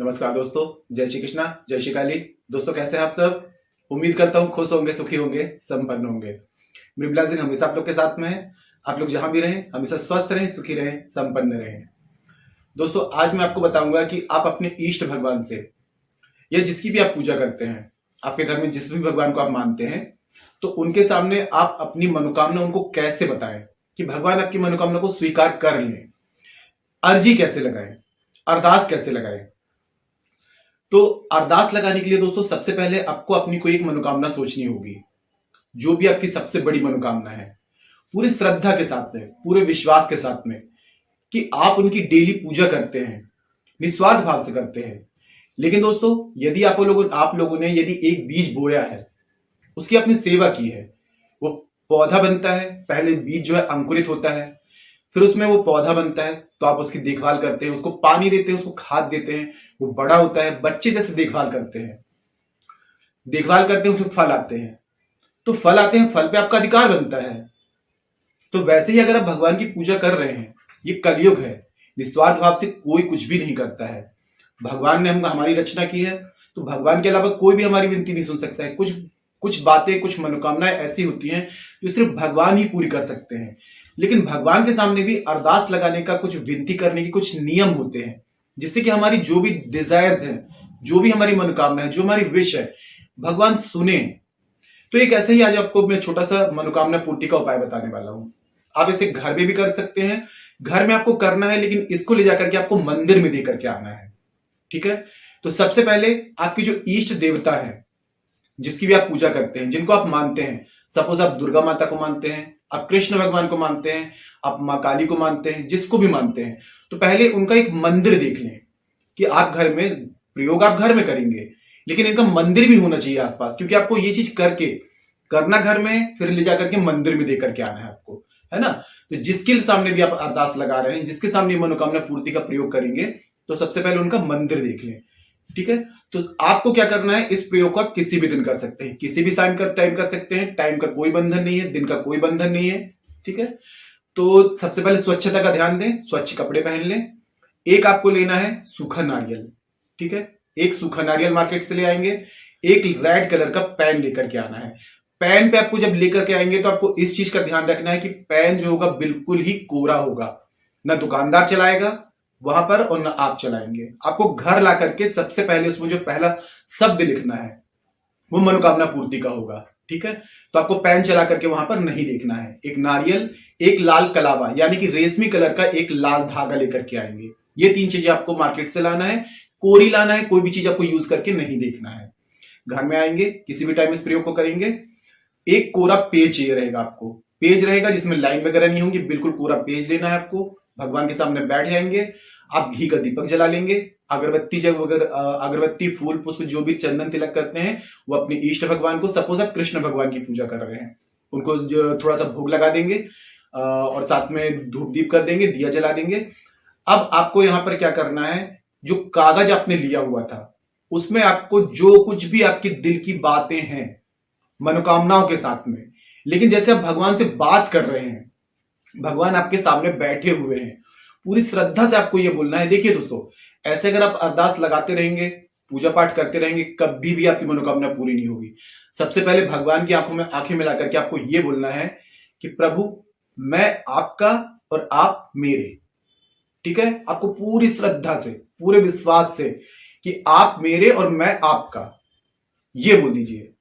नमस्कार दोस्तों, जय श्री कृष्णा, जय श्री काली। दोस्तों कैसे हैं आप सब? उम्मीद करता हूं खुश होंगे, सुखी होंगे, संपन्न होंगे। मेरी ब्लेसिंग हमेशा आप लोग के साथ में है। आप लोग जहां भी रहें हमेशा स्वस्थ रहें, सुखी रहें, संपन्न रहें। दोस्तों आज मैं आपको बताऊंगा कि आप अपने इष्ट भगवान से या जिसकी भी आप पूजा करते हैं, आपके घर में जिस भी भगवान को आप मानते हैं, तो उनके सामने आप अपनी मनोकामना उनको कैसे बताएं कि भगवान आपकी मनोकामना को स्वीकार कर लें। अर्जी कैसे लगाएं, अरदास कैसे लगाएं। तो अरदास लगाने के लिए दोस्तों सबसे पहले आपको अपनी कोई एक मनोकामना सोचनी होगी, जो भी आपकी सबसे बड़ी मनोकामना है, पूरी श्रद्धा के साथ में, पूरे विश्वास के साथ में कि आप उनकी डेली पूजा करते हैं, निस्वार्थ भाव से करते हैं। लेकिन दोस्तों यदि आप लोगों ने यदि एक बीज बोया है, उसकी आपने सेवा की है, वो पौधा बनता है, पहले बीज जो है अंकुरित होता है, फिर उसमें वो पौधा बनता है, तो आप उसकी देखभाल करते हैं, उसको पानी देते हैं, उसको खाद देते हैं, वो बड़ा होता है, बच्चे जैसे देखभाल करते हैं, उसमें फल आते हैं। तो फल आते हैं, फल पे आपका अधिकार बनता है। तो वैसे ही अगर आप भगवान की पूजा कर रहे हैं, ये कलयुग है, निस्वार्थ भाव से कोई कुछ भी नहीं करता है। भगवान ने हमारी रचना की है, तो भगवान के अलावा कोई भी हमारी विनती नहीं सुन सकता है। कुछ बातें, कुछ मनोकामनाएं ऐसी होती हैं जो सिर्फ भगवान ही पूरी कर सकते हैं। लेकिन भगवान के सामने भी अरदास लगाने का, कुछ विनती करने के कुछ नियम होते हैं, जिससे कि हमारी जो भी डिजायर्स हैं, जो भी हमारी मनोकामना है, जो हमारी विश है, भगवान सुने। तो एक ऐसे ही आज आपको मैं छोटा सा मनोकामना पूर्ति का उपाय बताने वाला हूं। आप इसे घर में भी कर सकते हैं, घर में आपको करना है, लेकिन इसको ले जाकर के आपको मंदिर में देकर के आना है। ठीक है? तो सबसे पहले आपकी जो इष्ट देवता है, जिसकी भी आप पूजा करते हैं, जिनको आप मानते हैं, सपोज आप दुर्गा माता को मानते हैं, आप कृष्ण भगवान को मानते हैं, आप मां काली को मानते हैं, जिसको भी मानते हैं, तो पहले उनका एक मंदिर देख लें कि आप घर में प्रयोग आप घर में करेंगे, लेकिन इनका मंदिर भी होना चाहिए आसपास, क्योंकि आपको ये चीज करना घर में, फिर ले जाकर के मंदिर में देकर के आना है आपको, है ना? तो जिसके सामने भी आप अरदास लगा रहे हैं, जिसके सामने मनोकामना पूर्ति का प्रयोग करेंगे, तो सबसे पहले उनका मंदिर देख लें। ठीक है? तो आपको क्या करना है, इस प्रयोग को आप किसी भी दिन कर सकते हैं, किसी भी टाइम कर सकते हैं। टाइम का कोई बंधन नहीं है, दिन का कोई बंधन नहीं है। ठीक है? तो सबसे पहले स्वच्छता का ध्यान दें, स्वच्छ कपड़े पहन लें। एक आपको लेना है सूखा नारियल। ठीक है? एक सूखा नारियल मार्केट से ले आएंगे। एक रेड कलर का पेन लेकर के आना है। पेन पे आपको जब लेकर के आएंगे तो आपको इस चीज का ध्यान रखना है कि पेन जो होगा बिल्कुल ही कोरा होगा, ना दुकानदार चलाएगा वहां पर और ना आप चलाएंगे। आपको घर ला करके सबसे पहले उसमें जो पहला शब्द लिखना है वो मनोकामना पूर्ति का होगा। ठीक है? तो आपको पेन चला करके वहां पर नहीं लिखना है। एक नारियल, एक लाल कलावा यानी कि रेशमी कलर का एक लाल धागा लेकर के आएंगे। ये तीन चीजें आपको मार्केट से लाना है, कोरी लाना है, कोई भी चीज आपको यूज करके नहीं देखना है। घर में आएंगे, किसी भी टाइम इस प्रयोग को करेंगे। एक कोरा पेज चाहिए रहेगा आपको, पेज रहेगा जिसमें लाइन वगैरह नहीं होंगी, बिल्कुल कोरा पेज लेना है आपको। भगवान के सामने बैठ जाएंगे, आप घी का दीपक जला लेंगे, अगरबत्ती, फूल, पुष्प, जो भी चंदन तिलक करते हैं वो अपने इष्ट भगवान को, सपोज आप कृष्ण भगवान की पूजा कर रहे हैं, उनको जो थोड़ा सा भोग लगा देंगे और साथ में धूप दीप कर देंगे, दिया जला देंगे। अब आपको यहां पर क्या करना है, जो कागज आपने लिया हुआ था उसमें आपको जो कुछ भी आपकी दिल की बातें हैं मनोकामनाओं के साथ में, लेकिन जैसे आप भगवान से बात कर रहे हैं, भगवान आपके सामने बैठे हुए हैं, पूरी श्रद्धा से आपको यह बोलना है। देखिए दोस्तों, ऐसे अगर आप अरदास लगाते रहेंगे, पूजा पाठ करते रहेंगे, कभी भी आपकी मनोकामना पूरी नहीं होगी। सबसे पहले भगवान की आंखों में आंखें मिला करके आपको यह बोलना है कि प्रभु मैं आपका और आप मेरे। ठीक है? आपको पूरी श्रद्धा से, पूरे विश्वास से कि आप मेरे और मैं आपका, ये बोल दीजिए।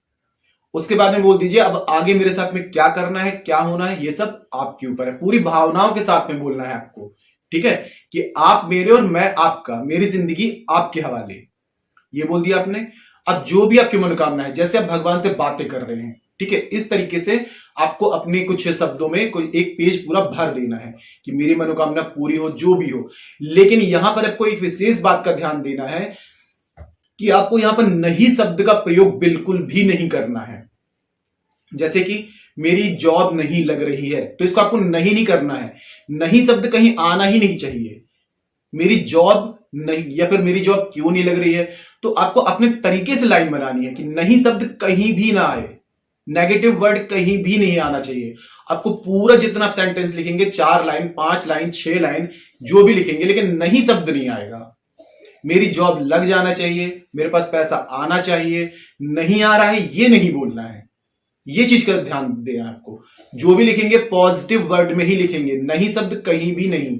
उसके बाद में बोल दीजिए अब आगे मेरे साथ में क्या करना है, क्या होना है, ये सब आपके ऊपर है। पूरी भावनाओं के साथ में बोलना है आपको। ठीक है? कि आप मेरे और मैं आपका, मेरी जिंदगी आपके हवाले, ये बोल दिया आपने। अब जो भी आपकी मनोकामना है, जैसे आप भगवान से बातें कर रहे हैं, ठीक है, इस तरीके से आपको अपने कुछ शब्दों में कोई एक पेज पूरा भर देना है कि मेरी मनोकामना पूरी हो, जो भी हो। लेकिन यहां पर आपको एक विशेष बात का ध्यान देना है कि आपको यहां पर नहीं शब्द का प्रयोग बिल्कुल भी नहीं करना है। जैसे कि मेरी जॉब नहीं लग रही है, तो इसको आपको नहीं करना है। नहीं शब्द कहीं आना ही नहीं चाहिए। मेरी जॉब नहीं, या फिर मेरी जॉब क्यों नहीं लग रही है, तो आपको अपने तरीके से लाइन बनानी है कि नहीं शब्द कहीं भी ना आए, नेगेटिव वर्ड कहीं भी नहीं आना चाहिए। आपको पूरा जितना आप सेंटेंस लिखेंगे, 4 लाइन, 5 लाइन, 6 लाइन, जो भी लिखेंगे, लेकिन नहीं शब्द नहीं आएगा। मेरी जॉब लग जाना चाहिए, मेरे पास पैसा आना चाहिए, नहीं आ रहा है ये नहीं बोलना है। ये चीज का ध्यान दें आपको। जो भी लिखेंगे पॉजिटिव वर्ड में ही लिखेंगे, नहीं शब्द कहीं भी नहीं,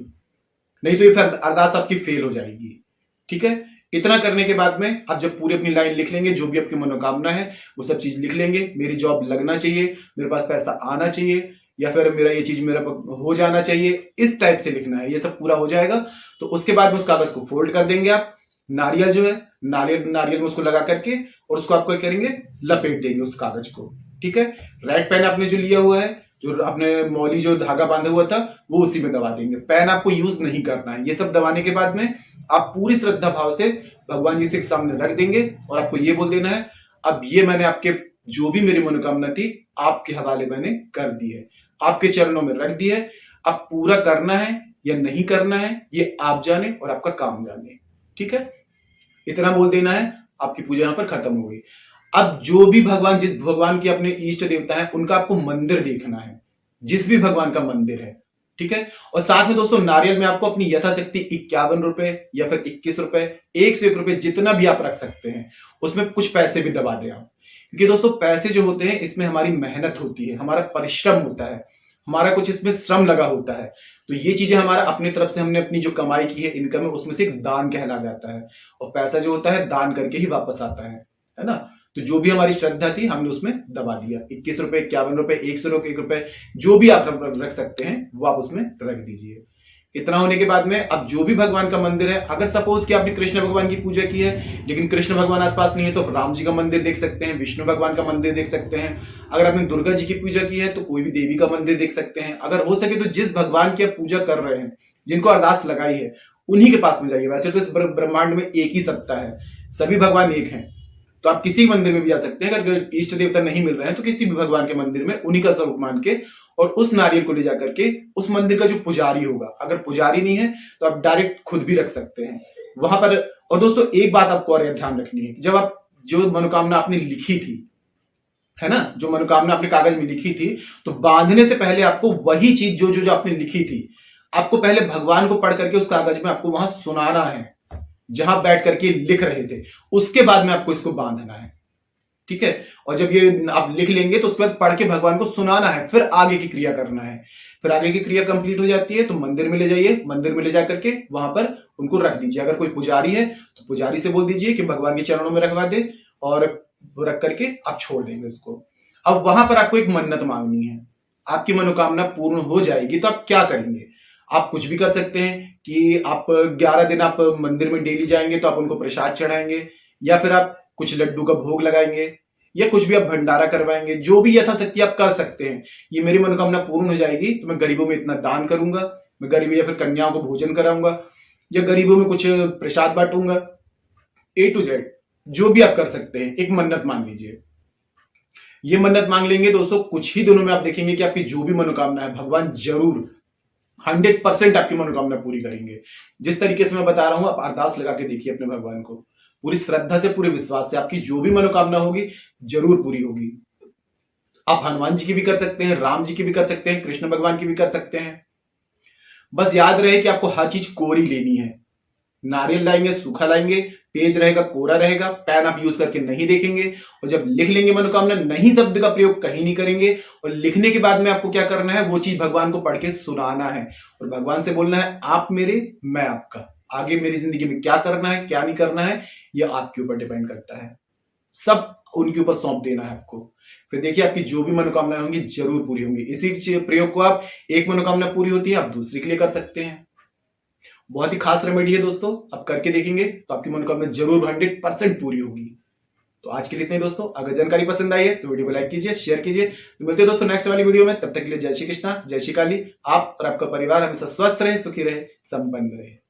नहीं तो ये फिर अरदास आपकी फेल हो जाएगी। ठीक है, इतना करने के बाद में आप जब पूरी अपनी लाइन लिख लेंगे, जो भी आपकी मनोकामना है वो सब चीज लिख लेंगे। मेरी जॉब लगना चाहिए, मेरे पास पैसा आना चाहिए, या फिर मेरा ये चीज मेरा हो जाना चाहिए, इस टाइप से लिखना है। ये सब पूरा हो जाएगा तो उसके बाद में उस कागज को फोल्ड कर देंगे आप। नारियल जो है, नारियल में उसको लगा करके और उसको आपको करेंगे लपेट देंगे उस कागज को। ठीक है, रेड पेन आपने जो लिया हुआ है, जो आपने मौली जो धागा बांधा हुआ था, वो उसी में दबा देंगे। पेन आपको यूज नहीं करना है। ये सब दबाने के बाद में आप पूरी श्रद्धा भाव से भगवान जी से सामने रख देंगे और आपको ये बोल देना है, अब ये मैंने आपके जो भी मेरी मनोकामना थी आपके हवाले मैंने कर दी है, आपके चरणों में रख दी है। अब पूरा करना है या नहीं करना है ये आप जाने और आपका काम जाने। ठीक है, इतना बोल देना है, आपकी पूजा यहां पर खत्म हो गई। अब जो भी भगवान, जिस भगवान की अपने इष्ट देवता है, उनका आपको मंदिर देखना है, जिस भी भगवान का मंदिर है। ठीक है, और साथ में दोस्तों नारियल में आपको अपनी यथाशक्ति 51 रुपए या फिर 21 रुपए, 101 रुपए, जितना भी आप रख सकते हैं, उसमें कुछ पैसे भी दबा दें आप। क्योंकि दोस्तों पैसे जो होते हैं इसमें हमारी मेहनत होती है, हमारा परिश्रम होता है, हमारा कुछ इसमें श्रम लगा होता है। तो ये चीजें हमारा अपनी तरफ से हमने अपनी जो कमाई की है, इनकम है, उसमें से एक दान कहला जाता है। और पैसा जो होता है दान करके ही वापस आता है ना। तो जो भी हमारी श्रद्धा थी हमने उसमें दबा दिया। 21 रुपए, 51 रुपए, 101 रुपए, जो भी आप रख सकते हैं वो आप उसमें रख दीजिए। इतना होने के बाद में अब जो भी भगवान का मंदिर है, अगर सपोज कि आपने कृष्ण भगवान की पूजा की है लेकिन कृष्ण भगवान आसपास नहीं है, तो राम जी का मंदिर देख सकते हैं, विष्णु भगवान का मंदिर देख सकते हैं। अगर आपने दुर्गा जी की पूजा की है तो कोई भी देवी का मंदिर देख सकते हैं। अगर हो सके तो जिस भगवान की आप पूजा कर रहे हैं, जिनको अरदास लगाई है, उन्हीं के पास में जाइए। वैसे तो इस ब्रह्मांड में एक ही सत्ता है, सभी भगवान एक हैं, तो आप किसी मंदिर में भी जा सकते हैं। अगर इष्ट देवता नहीं मिल रहे हैं तो किसी भी भगवान के मंदिर में उन्हीं का स्वरूप मान के और उस नारियल को ले जाकर के उस मंदिर का जो पुजारी होगा, अगर पुजारी नहीं है तो आप डायरेक्ट खुद भी रख सकते हैं वहां पर। और दोस्तों एक बात आपको और ध्यान रखनी है कि जब आप जो मनोकामना आपने लिखी थी, है ना, जो मनोकामना आपने कागज में लिखी थी, तो बांधने से पहले आपको वही चीज जो जो जो आपने लिखी थी, आपको पहले भगवान को पढ़ करके उस कागज में आपको वहां सुनाना है, जहां बैठ करके लिख रहे थे, उसके बाद में आपको इसको बांधना है। ठीक है, और जब ये आप लिख लेंगे तो उसके बाद पढ़ के भगवान को सुनाना है, फिर आगे की क्रिया करना है। फिर आगे की क्रिया कंप्लीट हो जाती है तो मंदिर में ले जाइए, मंदिर में ले जाकर के वहां पर उनको रख दीजिए। अगर कोई पुजारी है तो पुजारी से बोल दीजिए कि भगवान के चरणों में रखवा दे, और रख करके आप छोड़ देंगे उसको। अब वहां पर आपको एक मन्नत मांगनी है, आपकी मनोकामना पूर्ण हो जाएगी तो आप क्या करेंगे? आप कुछ भी कर सकते हैं कि आप 11 दिन आप मंदिर में डेली जाएंगे तो आप उनको प्रसाद चढ़ाएंगे, या फिर आप कुछ लड्डू का भोग लगाएंगे, या कुछ भी आप भंडारा करवाएंगे। जो भी यथाशक्ति आप कर सकते हैं। ये मेरी मनोकामना पूर्ण हो जाएगी तो मैं गरीबों में इतना दान करूंगा, मैं गरीबों या फिर कन्याओं को भोजन कराऊंगा, या गरीबों में कुछ प्रसाद बांटूंगा। A to Z जो भी आप कर सकते हैं, एक मन्नत मांग लीजिए। ये मन्नत मांग लेंगे दोस्तों, कुछ ही दिनों में आप देखेंगे कि आपकी जो भी मनोकामना है भगवान जरूर 100% आपकी मनोकामना पूरी करेंगे। जिस तरीके से मैं बता रहा हूं, आप अरदास लगा के देखिए अपने भगवान को, पूरी श्रद्धा से, पूरे विश्वास से, आपकी जो भी मनोकामना होगी जरूर पूरी होगी। आप हनुमान जी की भी कर सकते हैं, राम जी की भी कर सकते हैं, कृष्ण भगवान की भी कर सकते हैं। बस याद रहे कि आपको हर चीज कोरी लेनी है। नारियल लाएंगे, सूखा लाएंगे, पेज रहेगा, कोरा रहेगा, पेन आप यूज करके नहीं देखेंगे, और जब लिख लेंगे मनोकामना, नहीं शब्द का प्रयोग कहीं नहीं करेंगे। और लिखने के बाद में आपको क्या करना है, वो चीज भगवान को पढ़ के सुनाना है, और भगवान से बोलना है आप मेरे, मैं आपका। आगे मेरी जिंदगी में क्या करना है, क्या नहीं करना है, यह आपके ऊपर डिपेंड करता है। सब उनके ऊपर सौंप देना है आपको। फिर देखिए आपकी जो भी मनोकामनाएं होंगी जरूर पूरी होंगी। इसी प्रयोग को आप, एक मनोकामना पूरी होती है, आप दूसरे के लिए कर सकते हैं। बहुत ही खास रेमेडी है दोस्तों, आप करके देखेंगे तो आपकी मनोकामना जरूर 100% पूरी होगी। तो आज के लिए इतने दोस्तों। अगर जानकारी पसंद आई है तो वीडियो को लाइक कीजिए, शेयर कीजिए। तो मिलते हैं दोस्तों नेक्स्ट वाली वीडियो में। तब तक के लिए जय श्री कृष्णा, जय श्री काली। आप और आपका परिवार हमेशा स्वस्थ रहे, सुखी रहे, संपन्न रहे।